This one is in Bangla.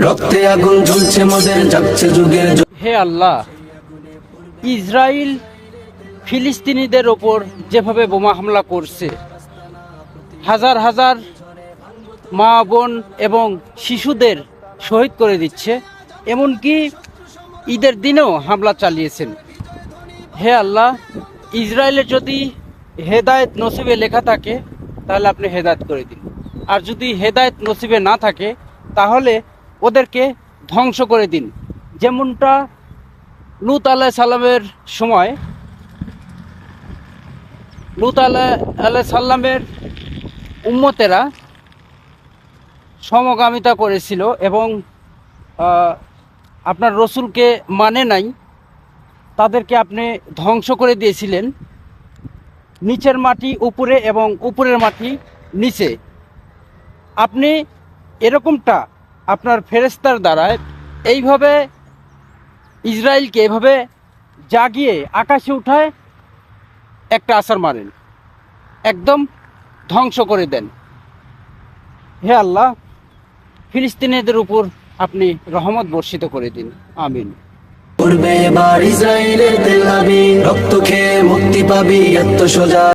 রক্তে আগুন জ্বলছে মোদের, জাগছে যুগের। হে আল্লাহ, ইসরায়েল ফিলিস্তিনিদের ওপর যেভাবে বোমা হামলা করছে, হাজার হাজার মা বোন এবং শিশুদের শহীদ করে দিচ্ছে, এমনকি ঈদের দিনেও হামলা চালিয়েছেন। হে আল্লাহ, ইসরায়েলের যদি হেদায়েত নসিবে লেখা থাকে তাহলে আপনি হেদায়েত করে দিন, আর যদি হেদায়েত নসিবে না থাকে তাহলে ওদেরকে ধ্বংস করে দিন। যেমনটা লূত আলাইহিস সালামের সময় লূত আলাইহিস সালামের উম্মতেরা সমগামিতা করেছিল এবং আপনার রসুলকে মানে নাই, তাদেরকে আপনি ধ্বংস করে দিয়েছিলেন। নিচের মাটি উপরে এবং উপরের মাটি নিচে। আপনি এরকমটা আপনার ফেরেশতার দ্বারায় এইভাবে ইসরায়েলকে এভাবে জাগিয়ে আকাশে উঠায় একটা আছাড় মারেন, একদম ধ্বংস করে দেন। হে আল্লাহ, ফিলিস্তিনিদের উপর আপনি রহমত বর্ষিত করে দিন, আমিন। করবে এবার ইসরায়েলের তেলাবি, রক্ত খেয়ে মুক্তি পাবি, এত সোজা।